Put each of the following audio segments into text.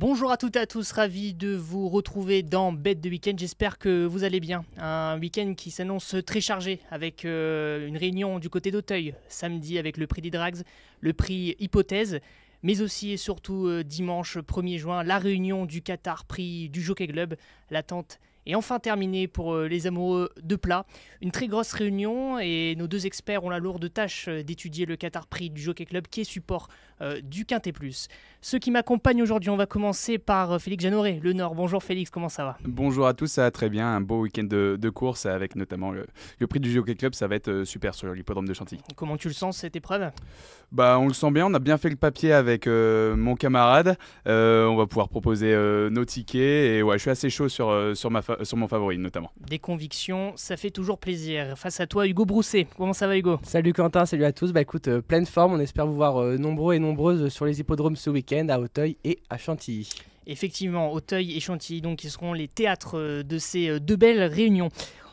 Bonjour à toutes et à tous, ravi de vous retrouver dans Bête de Week-end, j'espère que vous allez bien. Un week-end qui s'annonce très chargé avec une réunion du côté d'Auteuil, samedi avec le prix des Drags, le prix Hypothèse, mais aussi et surtout dimanche 1er juin, la réunion du Qatar Prix du Jockey Club, l'attente est enfin terminée pour les amoureux de plat. Une très grosse réunion et nos deux experts ont la lourde tâche d'étudier le Qatar Prix du Jockey Club qui est support du Quintet Plus. Ceux qui m'accompagnent aujourd'hui, on va commencer par Félix Jeanneret, le Nord. Bonjour Félix, comment ça va ? Bonjour à tous, ça va très bien. Un beau week-end de course avec notamment le prix du Jockey Club. Ça va être super sur l'hippodrome de Chantilly. Comment tu le sens cette épreuve ? On le sent bien, on a bien fait le papier avec mon camarade. On va pouvoir proposer nos tickets. Et ouais, je suis assez chaud sur mon favori notamment. Des convictions, ça fait toujours plaisir. Face à toi, Hugo Brousset. Comment ça va Hugo ? Salut Quentin, salut à tous. Écoute, pleine forme. On espère vous voir nombreux et nombreuses sur les hippodromes ce week-end à Auteuil et à Chantilly. Effectivement, Auteuil et Chantilly, donc, qui seront les théâtres de ces deux belles réunions.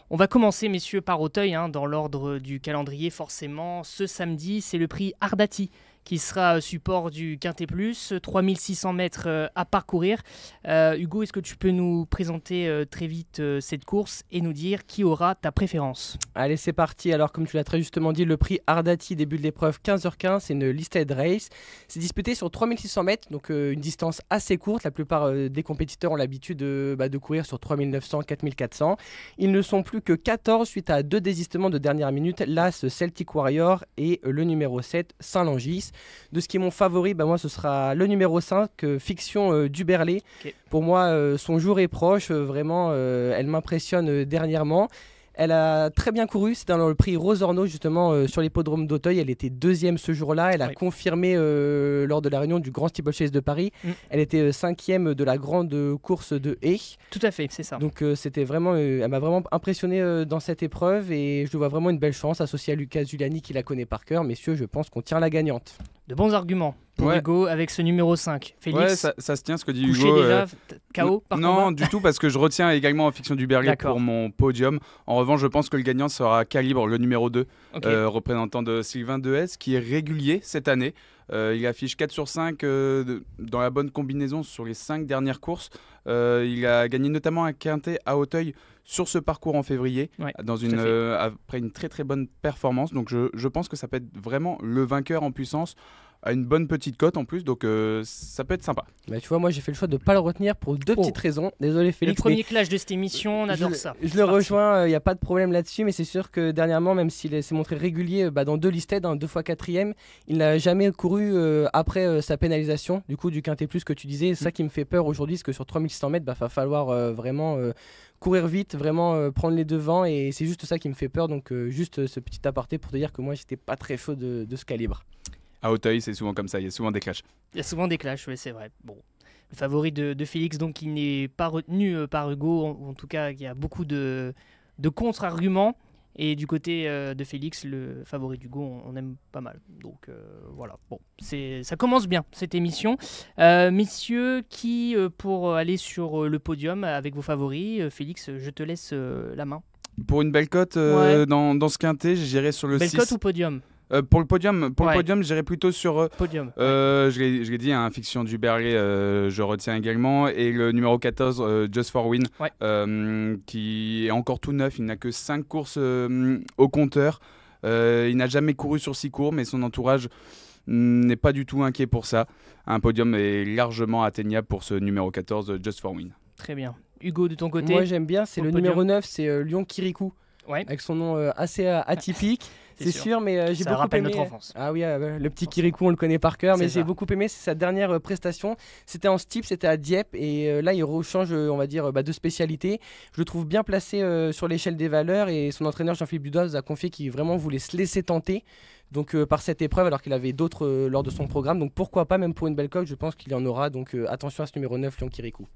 On va commencer, messieurs, par Auteuil, dans l'ordre du calendrier, forcément. Ce samedi, c'est le prix Ardati qui sera support du Quintet Plus, 3600 mètres à parcourir. Hugo, est-ce que tu peux nous présenter très vite cette course et nous dire qui aura ta préférence ? Allez, c'est parti. Alors, comme tu l'as très justement dit, le prix Ardati début de l'épreuve 15h15, c'est une listed race. C'est disputé sur 3600 mètres, donc une distance assez courte. La plupart des compétiteurs ont l'habitude de courir sur 3900, 4400. Ils ne sont plus que 14 suite à 2 désistements de dernière minute, l'As Celtic Warrior et le numéro 7, Saint-Langis. De ce qui est mon favori, moi ce sera le numéro 5, Fiction Duberlet. Okay. Pour moi, son jour est proche, vraiment, elle m'impressionne dernièrement. Elle a très bien couru, c'était dans le prix Rosorno justement sur l'hippodrome d'Auteuil. Elle était deuxième ce jour-là, elle a confirmé lors de la réunion du Grand Steeplechase de Paris. Elle était cinquième de la grande course de Haye. Tout à fait, c'est ça. Donc c'était vraiment, elle m'a vraiment impressionné dans cette épreuve et je vois vraiment une belle chance associée à Lucas Giuliani qui la connaît par cœur. Messieurs, je pense qu'on tire la gagnante. De bons arguments pour Hugo avec ce numéro 5. Félix, ça se tient ce que dit couché Hugo. Déjà, KO par Non, combat. du tout, parce que je retiens également Fiction Duberlet pour mon podium. En revanche, je pense que le gagnant sera Calibre, le numéro 2, représentant de Sylvain Dehaes, qui est régulier cette année. Il affiche 4 sur 5 dans la bonne combinaison sur les 5 dernières courses. Il a gagné notamment un quintet à Auteuil sur ce parcours en février, après une très très bonne performance. Donc je pense que ça peut être vraiment le vainqueur en puissance, à une bonne petite cote en plus, donc ça peut être sympa. Tu vois, moi j'ai fait le choix de ne pas le retenir pour 2 petites raisons. Désolé Félix. Le premier clash de cette émission, on adore ça. Je le rejoins, il n'y a pas de problème là-dessus, mais c'est sûr que dernièrement, même s'il s'est montré régulier dans 2 listed, 2 fois 4e, il n'a jamais couru après sa pénalisation, du coup du Quintet Plus que tu disais. C'est ça qui me fait peur aujourd'hui, parce que sur 3600 mètres, va falloir vraiment courir vite, vraiment prendre les devants, et c'est juste ça qui me fait peur. Donc juste ce petit aparté pour te dire que moi j'étais pas très chaud de ce calibre. À Auteuil, c'est souvent comme ça, il y a souvent des clashs. Il y a souvent des clashs, oui, c'est vrai. Bon. Le favori de Félix, donc, qui n'est pas retenu par Hugo, en tout cas, il y a beaucoup de contre-arguments. Et du côté de Félix, le favori d'Hugo, on aime pas mal. Donc voilà, bon, ça commence bien cette émission. Messieurs, qui pour aller sur le podium avec vos favoris, Félix, je te laisse la main. Pour une belle cote dans ce quintet, j'irai sur le 6. Belle cote ou podium ? Pour le podium, j'irai plutôt sur podium. Je l'ai dit, Fiction Duberlet, je retiens également, et le numéro 14, Just for Win, qui est encore tout neuf. Il n'a que 5 courses au compteur. Il n'a jamais couru sur 6 cours, mais son entourage n'est pas du tout inquiet pour ça. Un podium est largement atteignable pour ce numéro 14, Just for Win. Très bien. Hugo, de ton côté ? Moi j'aime bien, c'est le numéro 9, c'est Lyon Kirikou, avec son nom assez atypique. C'est sûr, mais j'ai beaucoup aimé. Notre enfance. Ah oui, le petit Kirikou, on le connaît par cœur, mais j'ai beaucoup aimé. C'est sa dernière prestation. C'était en steep, c'était à Dieppe, et là il rechange, on va dire, de spécialité. Je le trouve bien placé sur l'échelle des valeurs, et son entraîneur Jean-Philippe Dudoise a confié qu'il vraiment voulait se laisser tenter. Donc par cette épreuve, alors qu'il avait d'autres lors de son programme. Donc pourquoi pas, même pour une belle cote, je pense qu'il y en aura. Donc attention à ce numéro 9, Lyon Kirikou.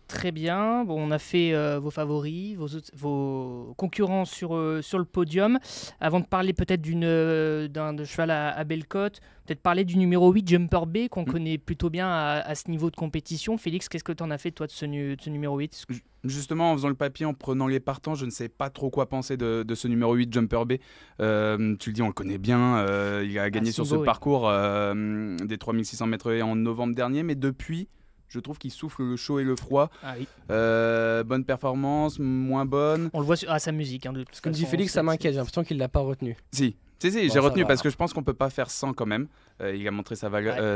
Très bien. Bon, on a fait vos favoris, vos concurrents sur le podium. Avant de parler peut-être d'un cheval à belle cote, peut-être parler du numéro 8, Jumper B, qu'on connaît plutôt bien à ce niveau de compétition. Félix, qu'est-ce que tu en as fait, toi, de ce numéro 8 ? Justement, en faisant le papier, en prenant les partants, je ne sais pas trop quoi penser de ce numéro 8, Jumper B. Tu le dis, on le connaît bien. Il a gagné sur ce parcours des 3600 mètres en novembre dernier, mais depuis, je trouve qu'il souffle le chaud et le froid. Ah oui. Bonne performance, moins bonne. On le voit à sa musique. Hein, de toute Comme dit Félix, ça m'inquiète, j'ai l'impression qu'il l'a pas retenu. Si, j'ai retenu parce que je pense qu'on peut pas faire 100 quand même. Il a montré sa,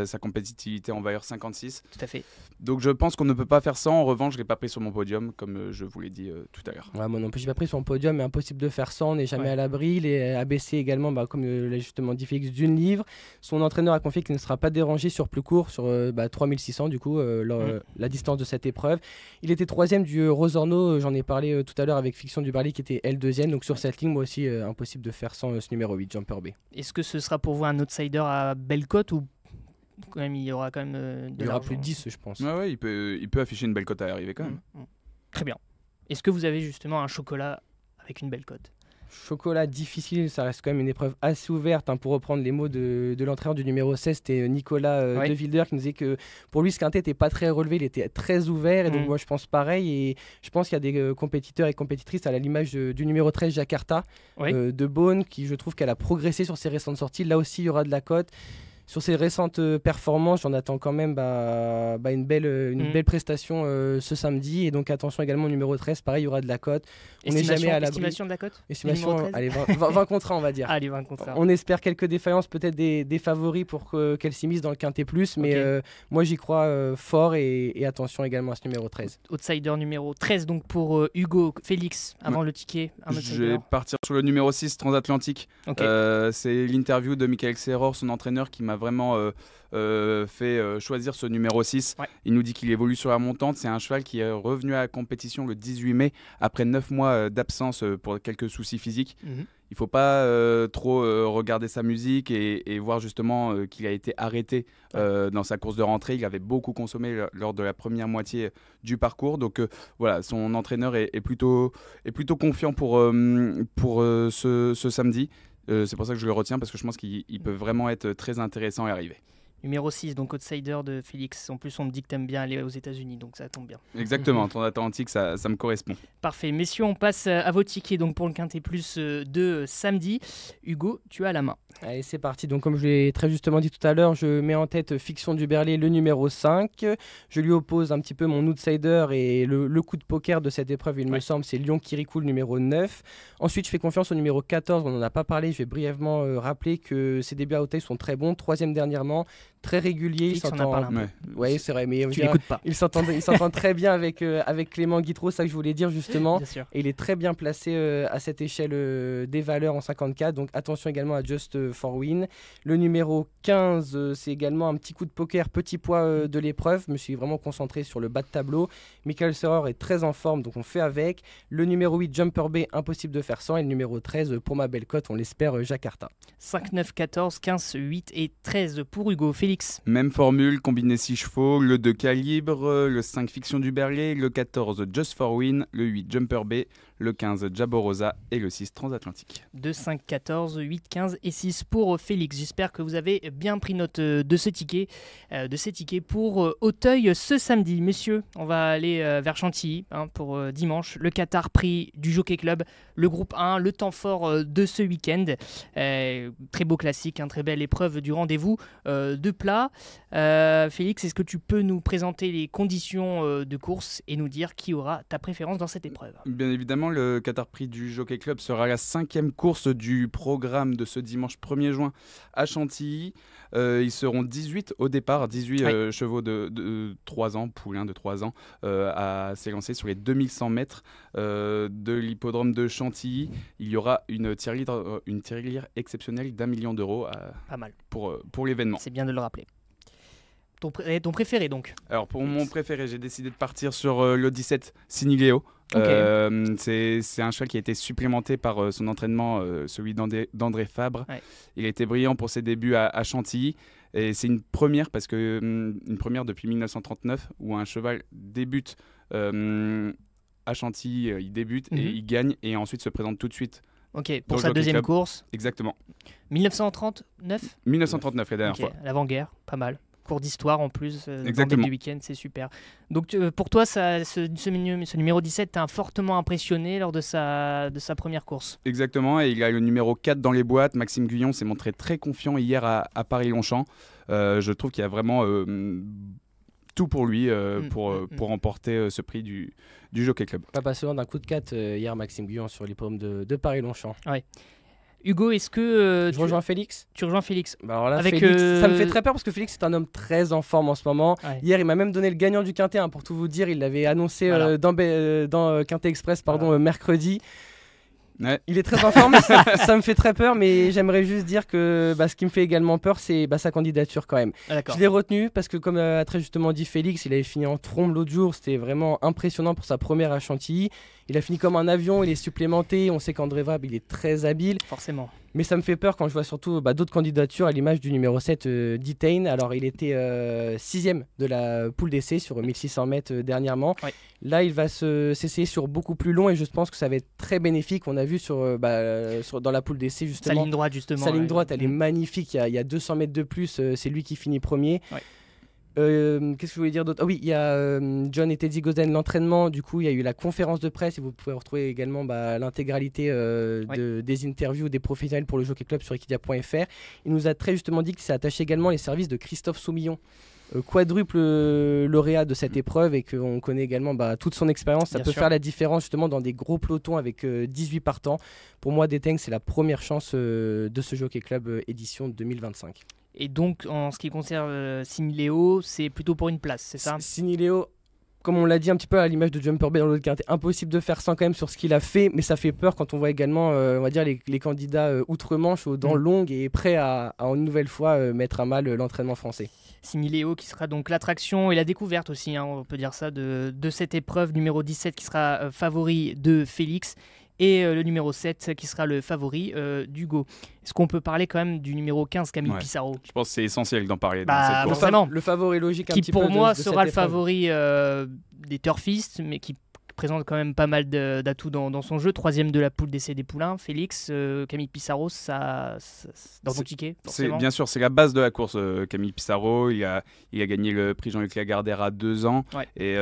sa compétitivité en valeur 56. Tout à fait. Donc je pense qu'on ne peut pas faire 100. En revanche, je l'ai pas pris sur mon podium, comme je vous l'ai dit tout à l'heure. Ouais, moi non plus, je l'ai pas pris sur mon podium, mais impossible de faire 100, on n'est jamais à l'abri. Il est abaissé également, comme l'a justement dit Félix, d'une livre. Son entraîneur a confié qu'il ne sera pas dérangé sur plus court, sur 3600 du coup, la distance de cette épreuve. Il était 3e du Rosorno, j'en ai parlé tout à l'heure avec Fiction du Barly qui était elle 2e. Donc sur cette ligne, moi aussi, impossible de faire 100 ce numéro 8, Jumper B. Est-ce que ce sera pour vous un outsider à belle cote ou quand même, il y aura quand même de il y aura plus de 10, je pense. Ouais, il peut afficher une belle cote à l'arrivée quand même. Très bien. Est-ce que vous avez justement un chocolat avec une belle cote? Chocolat difficile, ça reste quand même une épreuve assez ouverte. Pour reprendre les mots de l'entraîneur du numéro 16, c'était Nicolas De Wilder qui nous disait que pour lui, ce quintet n'était pas très relevé, il était très ouvert. Et donc, moi, je pense pareil. Et je pense qu'il y a des compétiteurs et compétitrices à l'image du numéro 13, Jakarta, de Beaune, qui je trouve qu'elle a progressé sur ses récentes sorties. Là aussi, il y aura de la cote. Sur ses récentes performances, j'en attends quand même une belle prestation ce samedi. Et donc attention également au numéro 13, pareil, il y aura de la cote. On n'est jamais à l'abri. Estimation de la cote? Estimation, allez, 20 contre 1, on va dire. Allez, 20 contre 1. On espère quelques défaillances, peut-être des favoris pour qu'elle s'immisce dans le quintet plus. Mais moi, j'y crois fort et attention également à ce numéro 13. Outsider numéro 13, donc pour Hugo. Félix, avant le ticket. Je vais partir sur le numéro 6, Transatlantique. C'est l'interview de Michael Serror, son entraîneur, qui m'a vraiment fait choisir ce numéro 6. Il nous dit qu'il évolue sur la montante. C'est un cheval qui est revenu à la compétition le 18 mai après 9 mois d'absence pour quelques soucis physiques. Il ne faut pas trop regarder sa musique et voir justement qu'il a été arrêté dans sa course de rentrée. Il avait beaucoup consommé lors de la première moitié du parcours. Donc voilà, son entraîneur est plutôt confiant pour ce samedi. C'est pour ça que je le retiens parce que je pense qu'il peut vraiment être très intéressant à arriver. Numéro 6, donc outsider de Félix. En plus, on me dit que tu aimes bien aller aux États-Unis, donc ça tombe bien. Exactement, Transatlantique, ça me correspond. Parfait. Messieurs, on passe à vos tickets donc pour le Quintet Plus de samedi. Hugo, tu as la main. Allez, c'est parti. Donc, comme je l'ai très justement dit tout à l'heure, je mets en tête Fiction du Berlay, le numéro 5. Je lui oppose un petit peu mon outsider et le coup de poker de cette épreuve, il me semble, c'est Lyon Kirikou, le numéro 9. Ensuite, je fais confiance au numéro 14. On n'en a pas parlé. Je vais brièvement rappeler que ses débuts à Hauteuil sont très bons. 3e dernièrement. Très régulier, il s'entend. Ouais, c'est vrai, mais tu l'écoutes pas. Il s'entend très bien avec Clément Guitreau, c'est ça que je voulais dire justement. Bien sûr. Et il est très bien placé à cette échelle des valeurs en 54. Donc attention également à Just for Win. Le numéro 15, c'est également un petit coup de poker, petit poids de l'épreuve. Je me suis vraiment concentré sur le bas de tableau. Michael Serror est très en forme, donc on fait avec. Le numéro 8, Jumper B, impossible de faire sans. Et le numéro 13, pour ma belle cote, on l'espère, Jakarta. 5, 9, 14, 15, 8 et 13 pour Hugo. Félix. Même formule, combiné 6 chevaux, le 2 Calibre, le 5 Fiction du Berlay, le 14 Just for Win, le 8 Jumper B, le 15 Jaborosa et le 6 Transatlantique. 2, 5, 14, 8, 15 et 6 pour Félix. J'espère que vous avez bien pris note de ces tickets pour Auteuil ce samedi. Messieurs, on va aller vers Chantilly pour dimanche. Le Qatar Prix du Jockey Club, le groupe 1, le temps fort de ce week-end. Très beau classique, très belle épreuve du rendez-vous de plat. Félix, est-ce que tu peux nous présenter les conditions de course et nous dire qui aura ta préférence dans cette épreuve? Bien évidemment, le Qatar Prix du Jockey Club sera la 5e course du programme de ce dimanche 1er juin à Chantilly. Ils seront 18 au départ, 18 chevaux de 3 ans, poulains de 3 ans, à s'élancer sur les 2100 mètres de l'hippodrome de Chantilly. Il y aura une tirelire exceptionnelle d'1 million d'euros pas mal pour l'événement. C'est bien de le rappeler. Ton préféré donc? Alors pour mon préféré, j'ai décidé de partir sur le 17 Siniléo. C'est un cheval qui a été supplémenté par son entraînement, celui d'André Fabre. Il a été brillant pour ses débuts à Chantilly. Et c'est une première parce que une première depuis 1939 où un cheval débute à Chantilly, il débute et il gagne et ensuite se présente tout de suite. Pour sa deuxième course. Exactement. 1939 1939 la dernière fois. L'avant-guerre, pas mal. Cours d'histoire en plus, dans le début du week-end, c'est super. Donc pour toi, ce numéro 17 t'a fortement impressionné lors de sa première course. Exactement, et il a le numéro 4 dans les boîtes. Maxime Guyon s'est montré très confiant hier à Paris-Longchamp. Je trouve qu'il y a vraiment tout pour lui pour remporter ce prix du Jockey Club. Pas passant d'un coup de 4 hier, Maxime Guyon sur l'hippodrome de Paris-Longchamp. Ouais. Hugo, est-ce que je rejoins Félix? Tu rejoins Félix. Bah alors là, Félix, ça me fait très peur parce que Félix est un homme très en forme en ce moment. Ouais. Hier, il m'a même donné le gagnant du Quintet, pour tout vous dire. Il l'avait annoncé dans Quintet Express mercredi. Ouais. Il est très en forme, ça me fait très peur, mais j'aimerais juste dire que ce qui me fait également peur, c'est sa candidature quand même. Je l'ai retenu parce que, comme a très justement dit Félix, il avait fini en trombe l'autre jour, c'était vraiment impressionnant pour sa première à Chantilly. Il a fini comme un avion, il est supplémenté, on sait qu'André Vabre, il est très habile. Forcément. Mais ça me fait peur quand je vois surtout d'autres candidatures à l'image du numéro 7, Detain. Alors il était 6ème de la poule d'essai sur 1600 mètres dernièrement. Ouais. Là il va s'essayer sur beaucoup plus long et je pense que ça va être très bénéfique. On a vu dans la poule d'essai justement. Sa ligne droite justement. Sa ligne droite elle est magnifique, il y a 200 mètres de plus, c'est lui qui finit premier. Ouais. Qu'est-ce que je voulais dire d'autre? Ah oui, il y a John et Teddy Gozen, l'entraînement. Du coup, il y a eu la conférence de presse et vous pouvez retrouver également l'intégralité des interviews des professionnels pour le Jockey Club sur equidia.fr. Il nous a très justement dit qu'il s'est attaché également les services de Christophe Soumillon, quadruple lauréat de cette épreuve et qu'on connaît également toute son expérience. Ça peut faire la différence justement dans des gros pelotons avec 18 partants. Pour moi, Detain, c'est la première chance de ce Jockey Club édition 2025. Et donc, en ce qui concerne Siniléo, c'est plutôt pour une place, c'est ça? Siniléo, comme on l'a dit un petit peu à l'image de Jumper Bay dans l'autre quintet, impossible de faire 100 quand même sur ce qu'il a fait, mais ça fait peur quand on voit également on va dire les candidats outre-Manche aux dents longues et prêts à une nouvelle fois mettre à mal l'entraînement français. Siniléo qui sera donc l'attraction et la découverte aussi, on peut dire ça, de cette épreuve numéro 17 qui sera favori de Félix. Et le numéro 7 qui sera le favori d'Hugo. Est-ce qu'on peut parler quand même du numéro 15, Camille Pissarro? Je pense que c'est essentiel d'en parler. Forcément. Le favori logique un qui petit peu pour moi de sera le épreuve. favori des turfistes, mais qui présente quand même pas mal d'atouts dans son jeu. 3e de la poule d'essai des poulains. Félix, Camille Pissarro, dans ton ticket forcément. Bien sûr, c'est la base de la course. Camille Pissarro, il a gagné le prix Jean-Luc Lagardère à 2 ans. Ouais. Et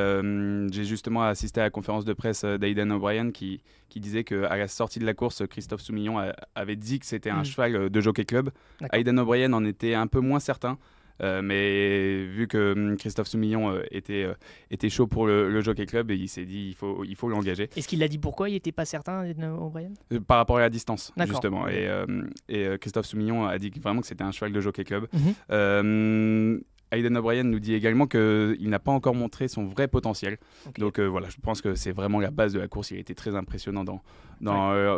j'ai justement assisté à la conférence de presse d'Aidan O'Brien qui disait qu'à la sortie de la course, Christophe Soumillon avait dit que c'était un cheval de Jockey Club. Aidan O'Brien en était un peu moins certain. Mais vu que Christophe Soumillon était chaud pour le Jockey Club, et il s'est dit il faut l'engager. Est-ce qu'il l'a dit pourquoi il n'était pas certain, O'Brien? Par rapport à la distance, justement. Et Christophe Soumillon a dit vraiment que c'était un cheval de Jockey Club. Aidan O'Brien nous dit également qu'il n'a pas encore montré son vrai potentiel. Okay. Donc voilà, je pense que c'est vraiment la base de la course. Il a été très impressionnant dans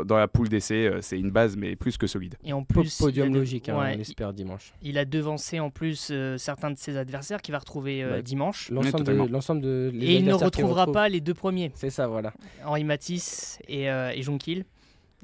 la poule d'essai. C'est une base, mais plus que solide. Et en plus, podium logique, on espère dimanche. Il a devancé en plus certains de ses adversaires qu'il va retrouver dimanche. L'ensemble de et il ne retrouvera pas les 2 premiers. C'est ça, voilà. Henri Matisse et Jonquil.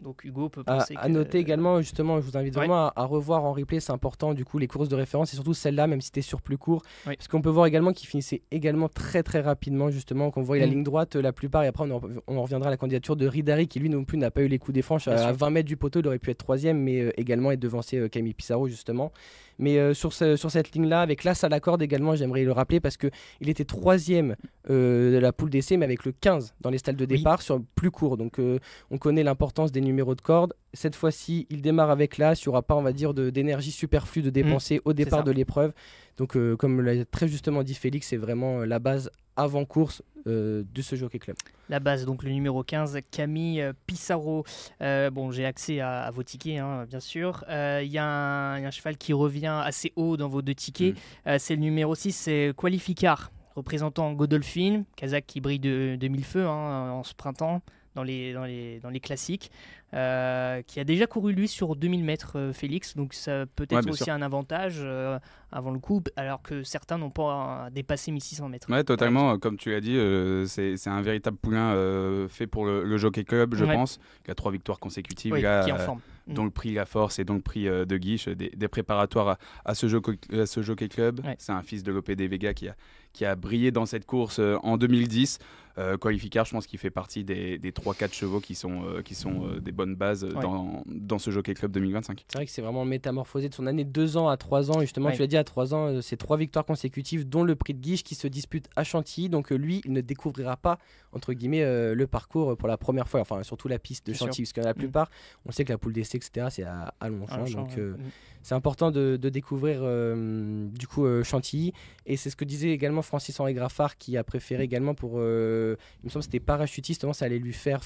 Donc Hugo peut penser à noter également, justement, je vous invite vraiment à revoir en replay, c'est important, du coup, les courses de référence et surtout celle-là, même si c'était sur plus court. Parce qu'on peut voir également qu'il finissait également très très rapidement, justement, qu'on voit la ligne droite la plupart, et après on en reviendra à la candidature de Ridari qui lui non plus n'a pas eu les coups des franches. À 20 mètres du poteau, il aurait pu être 3e, mais également être devancé Camille Pissarro, justement. Mais sur cette ligne-là, avec l'As à la corde également, j'aimerais le rappeler parce qu'il était 3e de la poule d'essai, mais avec le 15 dans les stalles de départ sur plus court. Donc on connaît l'importance des numéros de corde. Cette fois-ci, il démarre avec l'As. Il n'y aura pas, on va dire, d'énergie superflue de dépenser au départ de l'épreuve. Donc comme l'a très justement dit Félix, c'est vraiment la base avant-course de ce Jockey Club. La base, donc le numéro 15, Camille Pissarro. Bon, j'ai accès à vos tickets, bien sûr. Il y a un cheval qui revient assez haut dans vos 2 tickets. C'est le numéro 6, c'est Qualificar, représentant Godolphin, Kazakh qui brille de mille feux en ce printemps dans les classiques. Qui a déjà couru lui sur 2000 mètres, Félix, donc ça peut être aussi un avantage avant le coup, alors que certains n'ont pas dépassé 1600 mètres. Ouais, totalement, comme tu l'as dit, c'est un véritable poulain fait pour le Jockey Club, je pense. Il a 3 victoires consécutives, qui est en forme. Donc le prix La Force et donc le prix de Guiche, des préparatoires à ce Jockey Club. C'est un fils de Lope de Vega qui a brillé dans cette course en 2010. Qualificar, je pense qu'il fait partie des 3-4 chevaux qui sont des bonnes bases dans ce Jockey Club 2025. C'est vrai que c'est vraiment métamorphosé de son année de 2 ans à 3 ans. Et justement, tu l'as dit, à 3 ans, c'est 3 victoires consécutives, dont le prix de Guiche qui se dispute à Chantilly. Donc lui, il ne découvrira pas, entre guillemets, le parcours pour la première fois. Enfin, surtout la piste de Chantilly. Parce que la plupart, on sait que la poule d'essai, etc., c'est à Longchamp. Donc c'est important de découvrir du coup Chantilly. Et c'est ce que disait également Francis-Henri Graffard, qui a préféré également pour, il me semble que c'était parachutiste, ça allait lui faire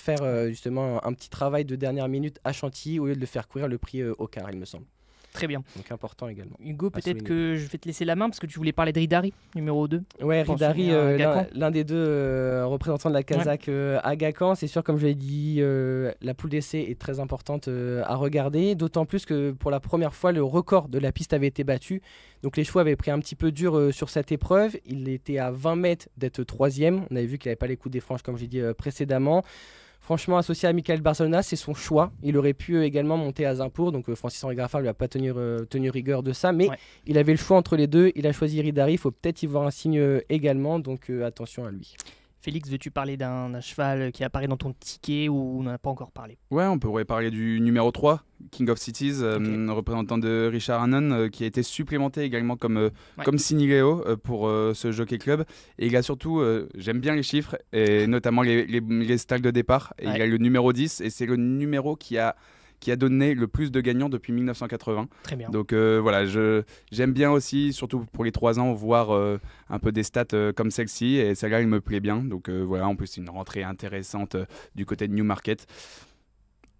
justement un petit travail de dernière minute à Chantilly au lieu de le faire courir le prix au quart, il me semble. Très bien. Donc important également. Hugo, peut-être que je vais te laisser la main parce que tu voulais parler de Ridari, numéro 2. Ouais, Ridari, l'un des deux représentants de la Kazakh à Gacon. C'est sûr, comme je l'ai dit, la poule d'essai est très importante à regarder. D'autant plus que pour la première fois, le record de la piste avait été battu. Donc les chevaux avaient pris un petit peu dur sur cette épreuve. Il était à 20 mètres d'être 3e. On avait vu qu'il n'avait pas les coups des franges, comme j'ai dit précédemment. Franchement, associé à Michael Barcelona, c'est son choix. Il aurait pu également monter à Zincourt, donc Francis-Henri Graffard ne lui a pas tenu rigueur de ça, mais il avait le choix entre les deux. Il a choisi Ridari, il faut peut-être y voir un signe également, donc attention à lui. Félix, veux-tu parler d'un cheval qui apparaît dans ton ticket ou on n'en a pas encore parlé? Ouais, on pourrait parler du numéro 3, King of Cities, représentant de Richard Hannon, qui a été supplémenté également comme Sinileo pour ce Jockey Club. Et il a surtout, j'aime bien les chiffres, et notamment les stalls de départ. Et il a le numéro 10, et c'est le numéro qui a donné le plus de gagnants depuis 1980. Très bien. Donc voilà, j'aime bien aussi, surtout pour les 3 ans, voir un peu des stats comme celle-ci. Et celle-là, elle me plaît bien. Donc voilà, en plus, c'est une rentrée intéressante du côté de Newmarket.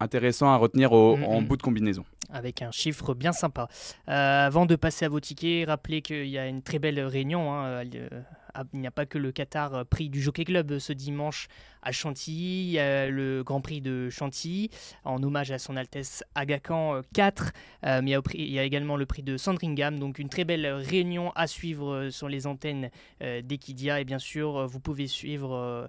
Intéressant à retenir en bout de combinaison. Avec un chiffre bien sympa. Avant de passer à vos tickets, rappelez qu'il y a une très belle réunion. Il n'y a pas que le Qatar Prix du Jockey Club ce dimanche à Chantilly. Il y a le Grand Prix de Chantilly en hommage à son Altesse Aga Khan 4. Mais il y a également le prix de Sandringham. Donc une très belle réunion à suivre sur les antennes d'Equidia. Et bien sûr, vous pouvez suivre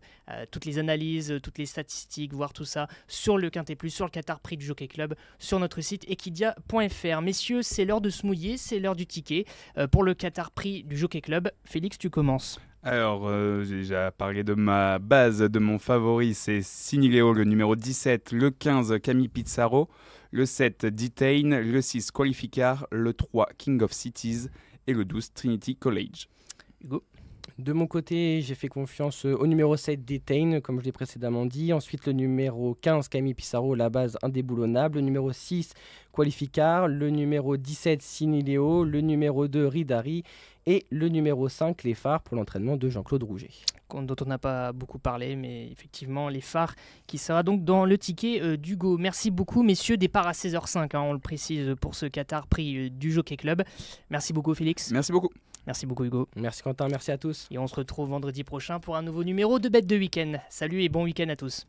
toutes les analyses, toutes les statistiques, voir tout ça sur le Quintet Plus, sur le Qatar Prix du Jockey Club, sur notre site equidia.fr. Messieurs, c'est l'heure de se mouiller, c'est l'heure du ticket pour le Qatar Prix du Jockey Club. Félix, tu commences. Alors, j'ai déjà parlé de ma base, de mon favori, c'est Sinileo, le numéro 17, le 15, Camille Pizarro, le 7, Detain, le 6, Qualificar, le 3, King of Cities et le 12, Trinity College. Hugo. De mon côté, j'ai fait confiance au numéro 7, Detain, comme je l'ai précédemment dit. Ensuite, le numéro 15, Camille Pizarro, la base indéboulonnable. Le numéro 6, Qualificar. Le numéro 17, Sinileo. Le numéro 2, Ridari. Et le numéro 5, les phares pour l'entraînement de Jean-Claude Rouget. Dont on n'a pas beaucoup parlé, mais effectivement, les phares qui sera donc dans le ticket d'Hugo. Merci beaucoup, messieurs. Départ à 16h05, on le précise, pour ce Qatar Prix du Jockey Club. Merci beaucoup, Félix. Merci beaucoup. Merci beaucoup, Hugo. Merci, Quentin. Merci à tous. Et on se retrouve vendredi prochain pour un nouveau numéro de Bête de Week-end. Salut et bon week-end à tous.